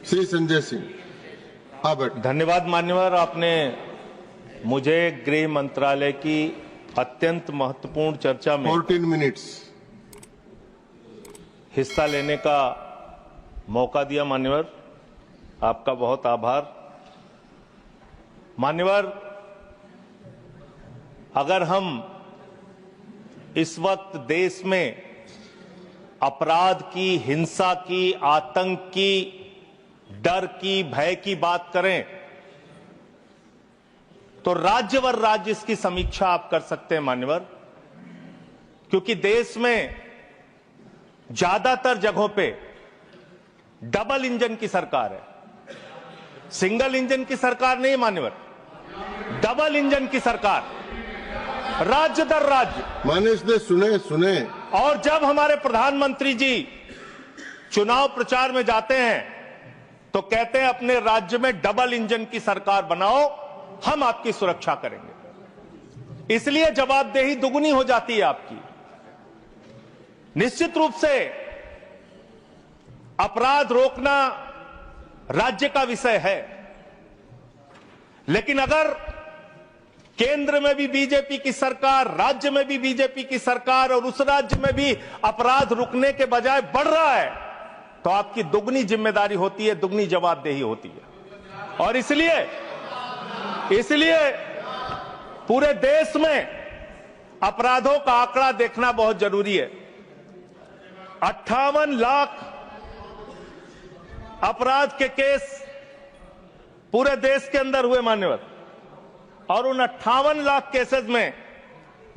श्री संजय सिंह। हाँ बैठ। धन्यवाद मान्यवर, आपने मुझे गृह मंत्रालय की अत्यंत महत्वपूर्ण चर्चा में 14 मिनट्स हिस्सा लेने का मौका दिया। मान्यवर, आपका बहुत आभार। मान्यवर, अगर हम इस वक्त देश में अपराध की, हिंसा की, आतंक की, डर की, भय की बात करें तो राज्यवर राज्य इसकी समीक्षा आप कर सकते हैं मान्यवर, क्योंकि देश में ज्यादातर जगहों पे डबल इंजन की सरकार है। सिंगल इंजन की सरकार नहीं मान्यवर, डबल इंजन की सरकार, राज्य दर राज्य। मानिश ने सुने। और जब हमारे प्रधानमंत्री जी चुनाव प्रचार में जाते हैं तो कहते हैं अपने राज्य में डबल इंजन की सरकार बनाओ, हम आपकी सुरक्षा करेंगे। इसलिए जवाबदेही दुगनी हो जाती है आपकी। निश्चित रूप से अपराध रोकना राज्य का विषय है, लेकिन अगर केंद्र में भी बीजेपी की सरकार, राज्य में भी बीजेपी की सरकार और उस राज्य में भी अपराध रुकने के बजाय बढ़ रहा है तो आपकी दुगनी जिम्मेदारी होती है, दुगनी जवाबदेही होती है। और इसलिए पूरे देश में अपराधों का आंकड़ा देखना बहुत जरूरी है। 58 लाख अपराध के केस पूरे देश के अंदर हुए मान्यवर, और उन 58 लाख केसेस में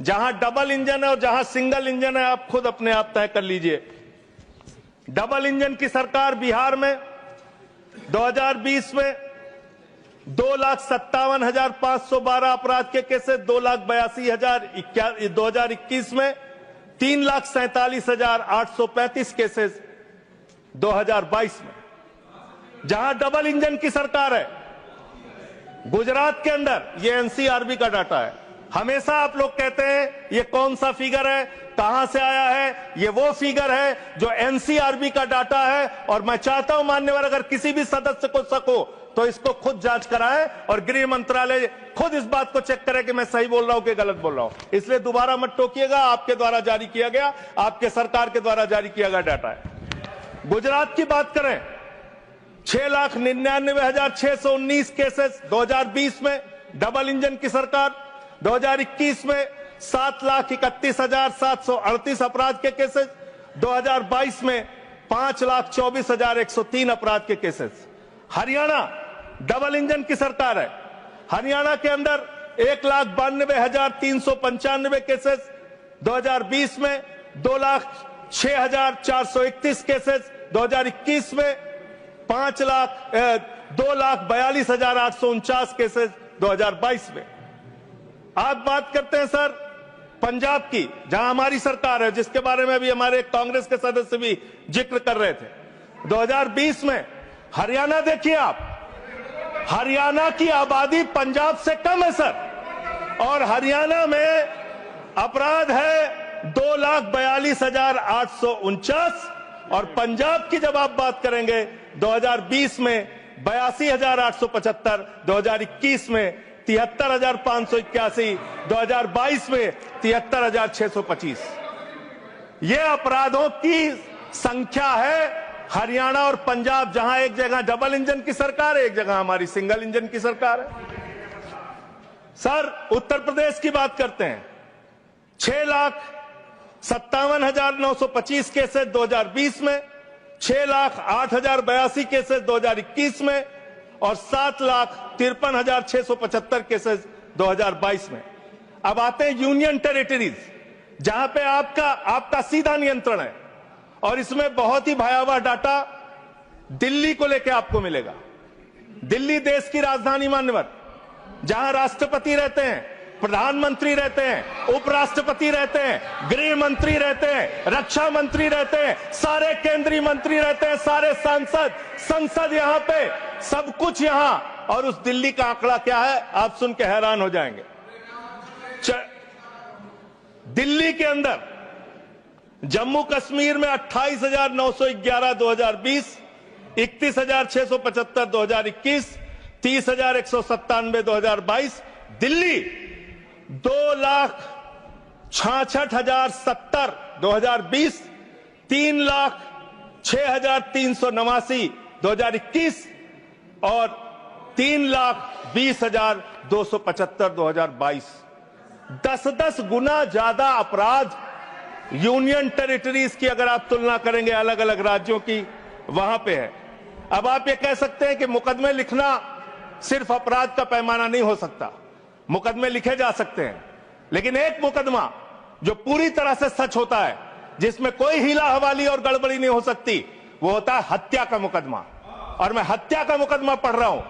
जहां डबल इंजन है और जहां सिंगल इंजन है, आप खुद अपने आप तय कर लीजिए। डबल इंजन की सरकार बिहार में 2020 में 2,57,512 अपराध के केसेस, 2,82,000। 2021 में 3,47,835 केसेस 2022 में। जहां डबल इंजन की सरकार है गुजरात के अंदर, ये एनसीआरबी का डाटा है। हमेशा आप लोग कहते हैं ये कौन सा फिगर है, कहां से आया है, ये वो फिगर है जो एनसीआरबी का डाटा है। और मैं चाहता हूं मान्यवर, अगर किसी भी सदस्य को सको तो इसको खुद जांच कराएं और गृह मंत्रालय खुद इस बात को चेक करे कि मैं सही बोल रहा हूं कि गलत बोल रहा हूं। इसलिए दोबारा मत टोकिएगा, आपके द्वारा जारी किया गया, आपके सरकार के द्वारा जारी किया गया डाटा है। गुजरात की बात करें, 6,99,619 केसेस 2020 में डबल इंजन की सरकार। 2021 में 7,31,738 अपराध के केसेस। 2022 में 5,24,103 अपराध के केसेस। हरियाणा डबल इंजन की सरकार है। हरियाणा के अंदर 1,92,395 केसेस। 2020 में 2,06,431 केसेस। 2021 में 2,42,849 केसेस 2022 में। आप बात करते हैं सर पंजाब की, जहां हमारी सरकार है, जिसके बारे में अभी हमारे कांग्रेस के सदस्य भी जिक्र कर रहे थे। 2020 में हरियाणा देखिए आप, हरियाणा की आबादी पंजाब से कम है सर, और हरियाणा में अपराध है 2,42,849। और पंजाब की जब आप बात करेंगे 2020 में 82,875, 2021 में 73,581, 2022 में 73,625। ये अपराधों की संख्या है। हरियाणा और पंजाब, जहां एक जगह डबल इंजन की सरकार है, एक जगह हमारी सिंगल इंजन की सरकार है। सर उत्तर प्रदेश की बात करते हैं, 6,57,925 केसेस 2020 में, 6,08,082 केसेस 2021 में, और 7,53,675 केसेस 2022 में। अब आते हैं यूनियन टेरिटरीज, जहां पे आपका सीधा नियंत्रण है, और इसमें बहुत ही भयावह डाटा दिल्ली को लेकर आपको मिलेगा। दिल्ली देश की राजधानी मान्यवर, जहां राष्ट्रपति रहते हैं, प्रधानमंत्री रहते हैं, उपराष्ट्रपति रहते हैं, गृह मंत्री रहते हैं, रक्षा मंत्री रहते हैं, सारे केंद्रीय मंत्री रहते हैं, सारे संसद यहां पे, सब कुछ यहां। और उस दिल्ली का आंकड़ा क्या है, आप सुन के हैरान हो जाएंगे। दिल्ली के अंदर जम्मू कश्मीर में 28,911 2020, 31,675 2021, 30,197 2022। दिल्ली 2,66,070 2020, 3,06,389 2021 और 3,20,275 2022। 10-10 गुना ज्यादा अपराध यूनियन टेरिटरीज की अगर आप तुलना करेंगे अलग अलग राज्यों की, वहां पे है। अब आप ये कह सकते हैं कि मुकदमे लिखना सिर्फ अपराध का पैमाना नहीं हो सकता। मुकदमे लिखे जा सकते हैं, लेकिन एक मुकदमा जो पूरी तरह से सच होता है, जिसमें कोई हीला हवाली और गड़बड़ी नहीं हो सकती, वो होता है हत्या का मुकदमा। और मैं हत्या का मुकदमा पढ़ रहा हूं।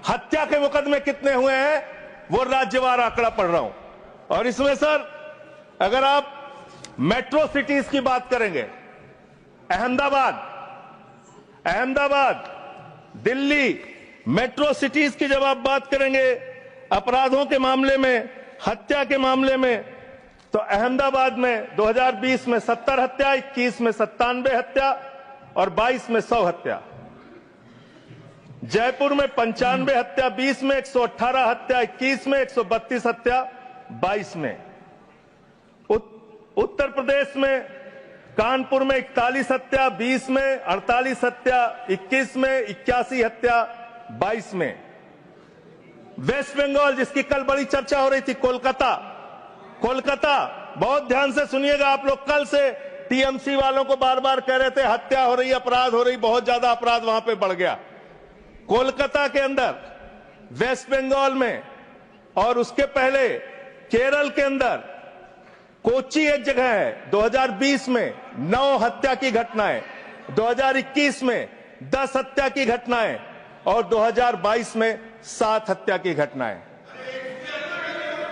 हत्या के मुकदमे कितने हुए हैं वो राज्यवार आंकड़ा पढ़ रहा हूं। और इसमें सर अगर आप मेट्रो सिटीज की बात करेंगे, अहमदाबाद, दिल्ली, मेट्रो सिटीज की जब आप बात करेंगे अपराधों के मामले में, हत्या के मामले में, तो अहमदाबाद में 2020 में 70 हत्या, 21 में 97 हत्या और 22 में 100 हत्या। जयपुर में 95 हत्या, 20 में 118 हत्या, 21 में 132 हत्या, 22 में। उत्तर प्रदेश में कानपुर में 41 हत्या, 20 में 48 हत्या, 21 में 81 हत्या, 22 में। वेस्ट बंगाल जिसकी कल बड़ी चर्चा हो रही थी, कोलकाता, बहुत ध्यान से सुनिएगा आप लोग। कल से टीएमसी वालों को बार बार कह रहे थे हत्या हो रही, अपराध हो रही, बहुत ज्यादा अपराध वहां पे बढ़ गया। कोलकाता के अंदर, वेस्ट बंगाल में और उसके पहले केरल के अंदर, कोच्चि एक जगह है, 2020 में 9 हत्या की घटनाएं, 2021 में 10 हत्या की घटनाएं और 2022 में 7 हत्या की घटनाएं।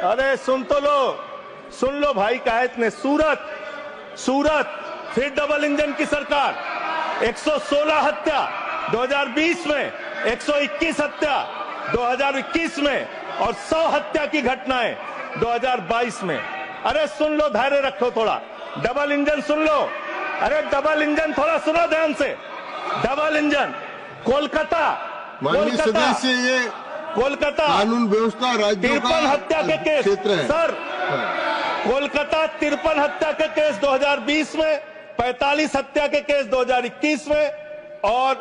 अरे सुन लो भाई, काहे इतने। सूरत फिर डबल इंजन की सरकार, 116 हत्या 2020 में, 121 हत्या 2021 में और 100 हत्या की घटनाएं 2022 में। अरे सुन लो, धैर्य रखो थोड़ा। डबल इंजन सुन लो। अरे डबल इंजन थोड़ा सुनो ध्यान से। डबल इंजन कोलकाता, माननीय सदस्य, ये कोलकाता कानून व्यवस्था राज्यों का 53 हत्या के केस क्षेत्र है सर। कोलकाता 53 हत्या के केस 2020 में, 45 हत्या के केस 2021 में और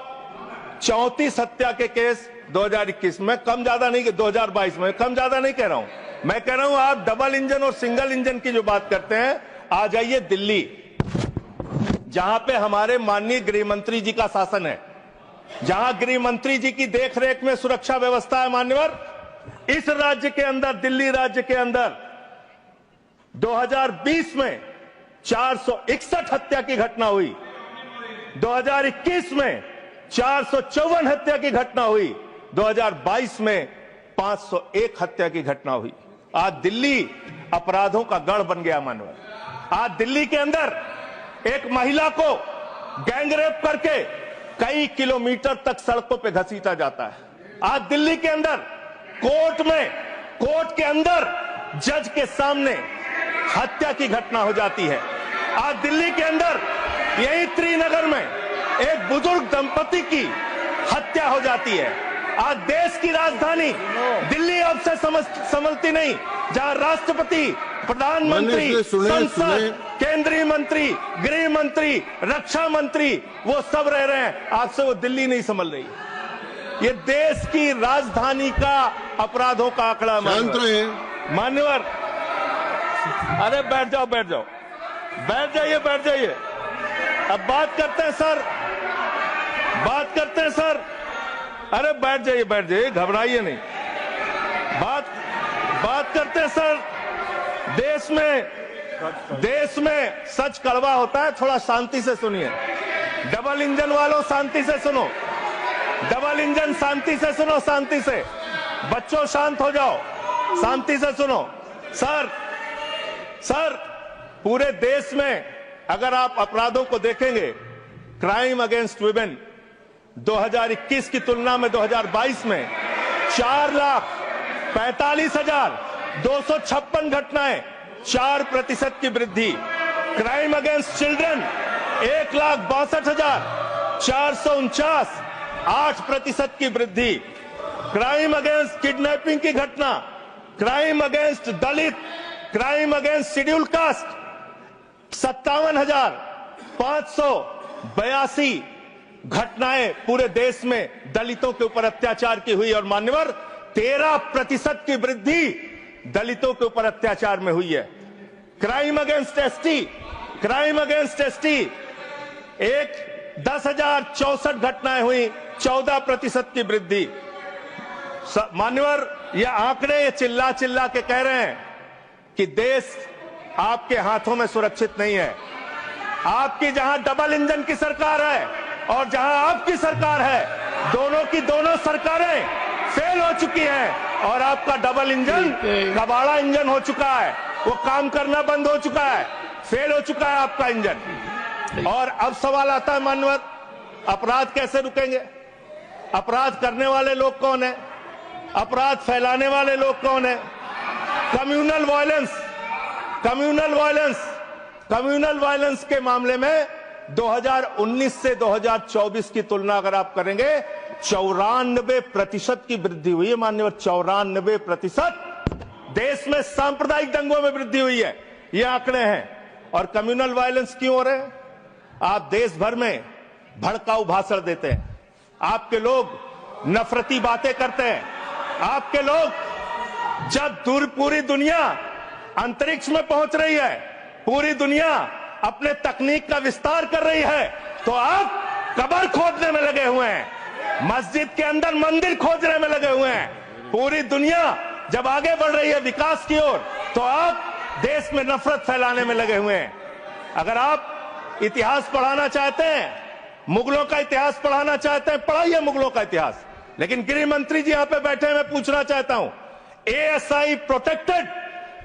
34 हत्या के केस 2021 में। कम ज्यादा नहीं, 2022 में कम ज्यादा नहीं कह रहा हूं। मैं कह रहा हूं आप डबल इंजन और सिंगल इंजन की जो बात करते हैं, आ जाइए दिल्ली, जहां पे हमारे माननीय गृह मंत्री जी का शासन है, जहां गृह मंत्री जी की देखरेख में सुरक्षा व्यवस्था है। मान्यवर, इस राज्य के अंदर, दिल्ली राज्य के अंदर 2020 में 461 हत्या की घटना हुई, 2021 में 454 हत्या की घटना हुई, 2022 में 501 हत्या की घटना हुई। आज दिल्ली अपराधों का गढ़ बन गया। मानव, आज दिल्ली के अंदर एक महिला को गैंगरेप करके कई किलोमीटर तक सड़कों पे घसीटा जाता है। आज दिल्ली के अंदर कोर्ट के अंदर जज के सामने हत्या की घटना हो जाती है। आज दिल्ली के अंदर यही त्रिनगर में एक बुजुर्ग दंपति की हत्या हो जाती है। आज देश की राजधानी दिल्ली अब से संभलती नहीं, जहां राष्ट्रपति, प्रधानमंत्री, संसद, केंद्रीय मंत्री, गृह मंत्री, रक्षा मंत्री वो सब रह रहे हैं, आज से वो दिल्ली नहीं संभल रही। ये देश की राजधानी का अपराधों का आंकड़ा। मान्यवर, अरे बैठ जाइए। अब बात करते हैं सर, अरे बैठ जाइए, घबराइए नहीं। बात करते हैं सर। देश में सच कड़वा होता है, थोड़ा शांति से सुनिए। डबल इंजन वालों शांति से सुनो, डबल इंजन शांति से सुनो, शांति से। बच्चों शांत हो जाओ, शांति से सुनो। सर पूरे देश में अगर आप अपराधों को देखेंगे, क्राइम अगेंस्ट वुमेन 2021 की तुलना में 2022 में 4,45,256 घटनाएं, 4% की वृद्धि। क्राइम अगेंस्ट चिल्ड्रन 1,62,449, 8% की वृद्धि। क्राइम अगेंस्ट किडनैपिंग की घटना, क्राइम अगेंस्ट दलित, क्राइम अगेंस्ट शेड्यूल कास्ट 57,582 घटनाएं पूरे देश में दलितों के ऊपर अत्याचार की हुई और मान्यवर 13% की वृद्धि दलितों के ऊपर अत्याचार में हुई है। Crime against ST, crime against ST 10,064 घटनाएं हुई, 14% की वृद्धि। मान्यवर ये आंकड़े ये चिल्ला चिल्ला के कह रहे हैं कि देश आपके हाथों में सुरक्षित नहीं है। आपकी जहां डबल इंजन की सरकार है और जहां आपकी सरकार है, दोनों की दोनों सरकारें फेल हो चुकी हैं और आपका डबल इंजन कबाड़ा इंजन हो चुका है, वो काम करना बंद हो चुका है, फेल हो चुका है आपका इंजन। और अब सवाल आता है मान्यवर, अपराध कैसे रुकेंगे? अपराध करने वाले लोग कौन है? अपराध फैलाने वाले लोग कौन है? Communal violence, communal violence, communal violence के मामले में 2019 से 2024 की तुलना अगर आप करेंगे 94% की वृद्धि हुई है माननीय, 94%। देश में सांप्रदायिक दंगों में वृद्धि हुई है, ये आंकड़े हैं। और कम्युनल वायलेंस क्यों हो रहे हैं? आप देश भर में भड़काऊ भाषण देते हैं, आपके लोग नफरती बातें करते हैं, आपके लोग जब पूरी दुनिया अंतरिक्ष में पहुंच रही है, पूरी दुनिया अपने तकनीक का विस्तार कर रही है, तो आप कब्र खोदने में लगे हुए हैं, मस्जिद के अंदर मंदिर खोजने में लगे हुए हैं। पूरी दुनिया जब आगे बढ़ रही है विकास की ओर, तो आप देश में नफरत फैलाने में लगे हुए हैं। अगर आप इतिहास पढ़ाना चाहते हैं, मुगलों का इतिहास पढ़ाना चाहते हैं, पढ़ाइए मुगलों का इतिहास। लेकिन गृह मंत्री जी यहां पे बैठे हैं, मैं पूछना चाहता हूं, एएसआई प्रोटेक्टेड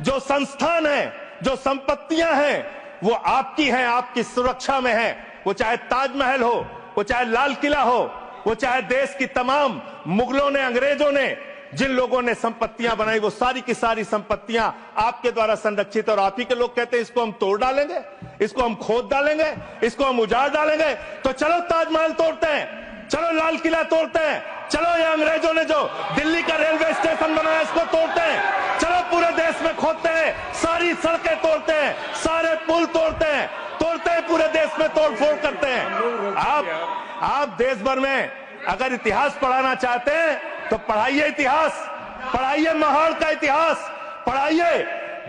जो संस्थान है, जो संपत्तियां हैं, वो आपकी हैं, आपकी सुरक्षा में है। वो चाहे ताजमहल हो, वो चाहे लाल किला हो, वो चाहे देश की तमाम मुगलों ने, अंग्रेजों ने जिन लोगों ने संपत्तियां बनाई, वो सारी की सारी संपत्तियां आपके द्वारा संरक्षित। और आप ही के लोग कहते हैं इसको हम तोड़ डालेंगे, इसको हम खोद डालेंगे, इसको हम उजाड़ डालेंगे। तो चलो ताजमहल तोड़ते हैं, चलो लाल किला तोड़ते हैं, चलो ये अंग्रेजों ने जो दिल्ली का रेलवे स्टेशन बनाया इसको तोड़ते हैं, चलो पूरे देश में खोदते हैं, सारी सड़कें तोड़ते हैं, सारे पुल तोड़ते हैं, पूरे देश में तोड़फोड़ करते हैं। आप देश भर में अगर इतिहास पढ़ाना चाहते हैं तो पढ़ाइए इतिहास, पढ़ाइए महाड़ का इतिहास, पढ़ाइए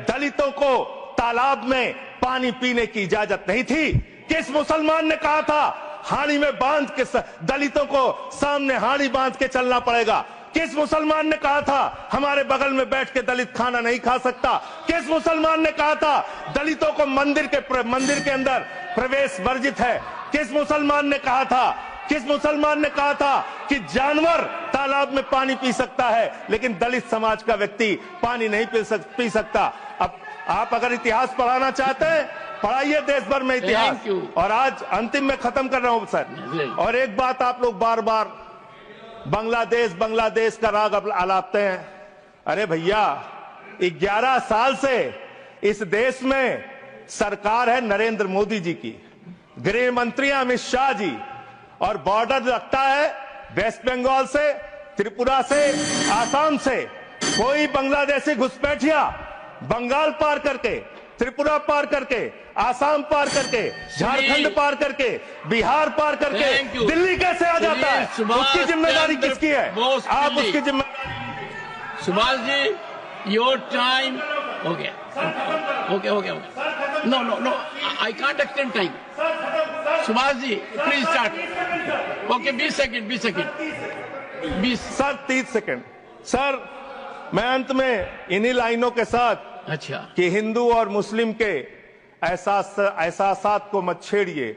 दलितों को तालाब में पानी पीने की इजाजत नहीं थी। किस मुसलमान ने कहा था हाड़ी में बांध के दलितों को सामने हाड़ी बांध के चलना पड़ेगा? किस मुसलमान ने कहा था हमारे बगल में बैठ के दलित खाना नहीं खा सकता? किस मुसलमान ने कहा था दलितों को मंदिर के अंदर प्रवेश वर्जित है? किस मुसलमान ने कहा था, किस मुसलमान ने कहा था कि जानवर तालाब में पानी पी सकता है लेकिन दलित समाज का व्यक्ति पानी नहीं पी सकता? अब आप अगर इतिहास पढ़ाना चाहते हैं, पढ़ाइए देश भर में इतिहास। और आज अंतिम में खत्म कर रहा हूं सर, और एक बात आप लोग बार बार बांग्लादेश का राग आलापते हैं। अरे भैया, 11 साल से इस देश में सरकार है नरेंद्र मोदी जी की, गृह मंत्री अमित शाह जी, और बॉर्डर लगता है वेस्ट बंगाल से, त्रिपुरा से, आसाम से। कोई बांग्लादेशी घुसपैठिया बंगाल पार करके, त्रिपुरा पार करके, आसाम पार करके, झारखंड पार करके, बिहार पार करके दिल्ली कैसे आ जाता है? उसकी जिम्मेदारी किसकी है? आप उसकी जिम्मेदारी। सुभाष जी, योर टाइम हो गया। Okay, no, I can't extend time. Subhash ji please start. Okay, 20 second. 20 sir 30 second. Sir मैं अंत में इन्हीं लाइनों के साथ, अच्छा, कि हिंदू और मुस्लिम के एहसासात को मत छेड़िए,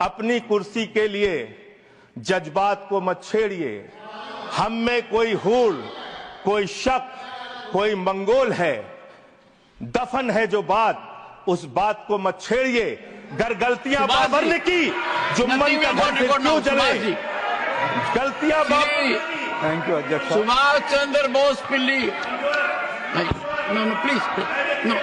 अपनी कुर्सी के लिए जज्बात को मत छेड़िए। हम में कोई हूल, कोई शक, कोई मंगोल है, दफन है जो बात, उस बात को मत छेड़िए। गर गलतियां बाबर ने की, जुम्मन का घर फिर क्यों जले? गलतियां थैंक यू अध्यक्ष। सुभाष चंद्र बोस पिल्ली। No, please. No.